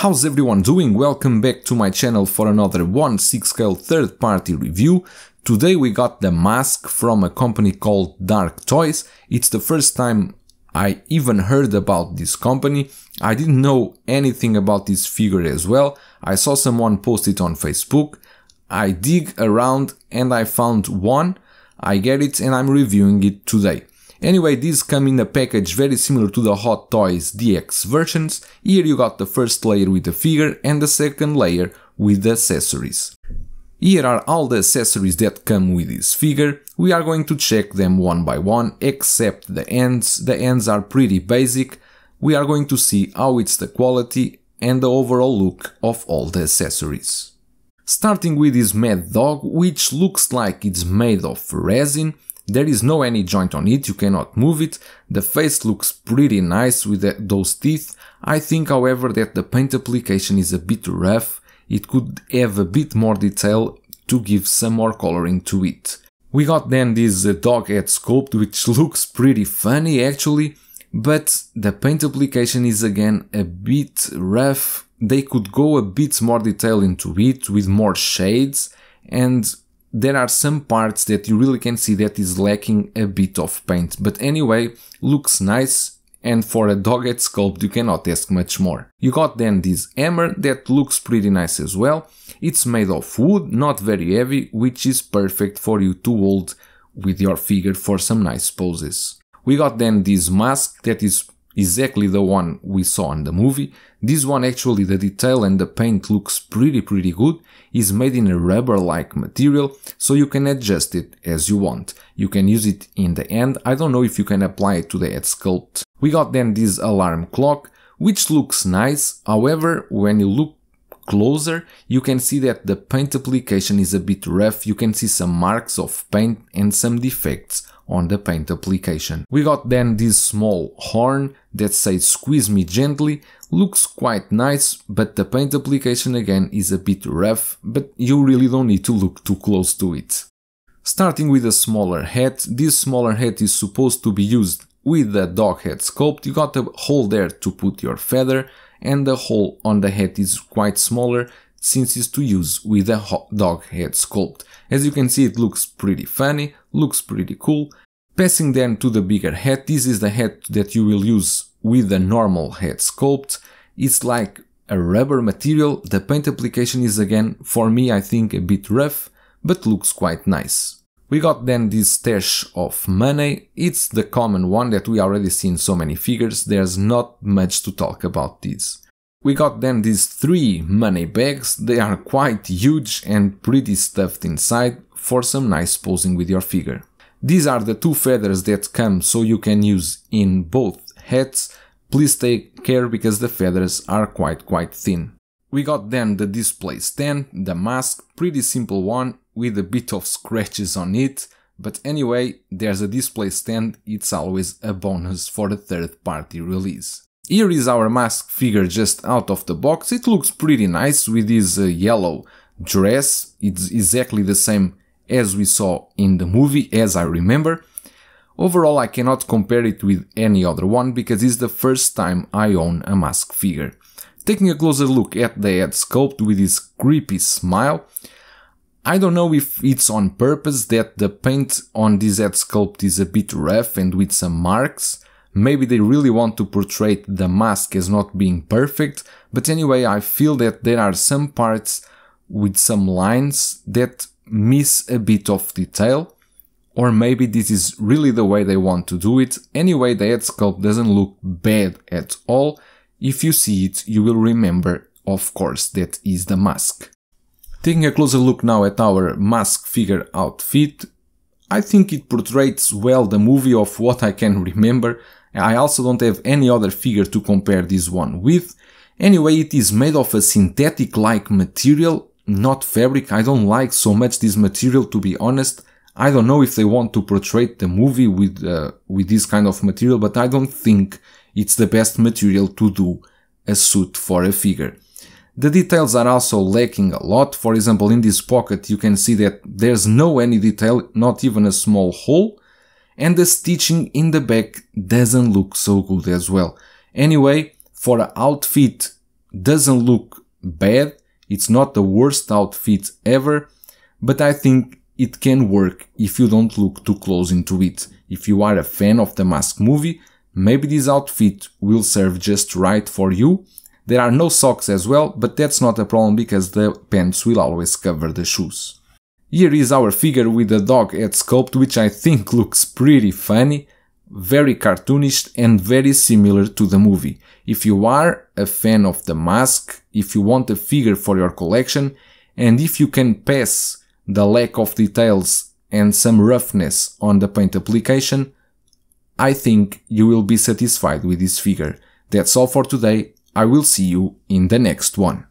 How's everyone doing? Welcome back to my channel for another 1/6 scale third-party review. Today we got the mask from a company called Dark Toys. It's the first time I even heard about this company. I didn't know anything about this figure as well. I saw someone post it on Facebook. I dig around and I found one. I get it and I'm reviewing it today. Anyway, these come in a package very similar to the Hot Toys DX versions. Here you got the first layer with the figure and the second layer with the accessories. Here are all the accessories that come with this figure. We are going to check them one by one, except the ends. The ends are pretty basic. We are going to see how it's the quality and the overall look of all the accessories. Starting with this Mad Dog, which looks like it's made of resin. There is no any joint on it, you cannot move it. The face looks pretty nice with those teeth. I think, however, that the paint application is a bit rough. It could have a bit more detail to give some more coloring to it. We got then this dog head sculpt, which looks pretty funny actually, but the paint application is again a bit rough. They could go a bit more detail into it with more shades, and there are some parts that you really can see that is lacking a bit of paint. But anyway, looks nice, and for a dog head sculpt you cannot ask much more. You got then this hammer that looks pretty nice as well. It's made of wood, not very heavy, which is perfect for you to hold with your figure for some nice poses. We got then this mask that is exactly the one we saw in the movie. This one actually, the detail and the paint looks pretty good. It's made in a rubber-like material, so you can adjust it as you want. You can use it in the hand. I don't know if you can apply it to the head sculpt. We got then this alarm clock, which looks nice. However, when you look closer, you can see that the paint application is a bit rough. You can see some marks of paint and some defects on the paint application. We got then this small horn that says "squeeze me gently." Looks quite nice, but the paint application again is a bit rough, but you really don't need to look too close to it. Starting with a smaller hat, this smaller hat is supposed to be used with the dog head sculpt. You got a hole there to put your feather, and the hole on the hat is quite smaller since it's to use with the dog head sculpt. As you can see, it looks pretty funny, looks pretty cool. Passing then to the bigger hat, this is the hat that you will use with the normal head sculpt. It's like a rubber material. The paint application is again, for me, I think a bit rough, but looks quite nice. We got then this stash of money. It's the common one that we already see in so many figures. There's not much to talk about this. We got then these 3 money bags. They are quite huge and pretty stuffed inside for some nice posing with your figure. These are the 2 feathers that come, so you can use in both hats. Please take care because the feathers are quite thin. We got then the display stand, the mask, pretty simple one with a bit of scratches on it, but anyway, there's a display stand. It's always a bonus for a third-party release. Here is our mask figure just out of the box. It looks pretty nice with this yellow dress. It's exactly the same as we saw in the movie, as I remember. Overall, I cannot compare it with any other one because it's the first time I own a mask figure. Taking a closer look at the head sculpt with this creepy smile, I don't know if it's on purpose that the paint on this head sculpt is a bit rough and with some marks. Maybe they really want to portray the mask as not being perfect, but anyway, I feel that there are some parts with some lines that miss a bit of detail, or maybe this is really the way they want to do it. Anyway, the head sculpt doesn't look bad at all. If you see it, you will remember, of course, that is the mask. Taking a closer look now at our mask figure outfit, I think it portrays well the movie of what I can remember. I also don't have any other figure to compare this one with. Anyway, it is made of a synthetic-like material, not fabric. I don't like so much this material, to be honest. I don't know if they want to portray the movie with this kind of material, but I don't think it's the best material to do a suit for a figure. The details are also lacking a lot. For example, in this pocket you can see that there's no any detail, not even a small hole, and the stitching in the back doesn't look so good as well. Anyway, for an outfit doesn't look bad, it's not the worst outfit ever, but I think it can work if you don't look too close into it. If you are a fan of the Mask movie, maybe this outfit will serve just right for you. There are no socks as well, but that's not a problem because the pants will always cover the shoes. Here is our figure with the dog head sculpt, which I think looks pretty funny, very cartoonish and very similar to the movie. If you are a fan of the Mask, if you want a figure for your collection, and if you can pass the lack of details and some roughness on the paint application, I think you will be satisfied with this figure. That's all for today. I will see you in the next one.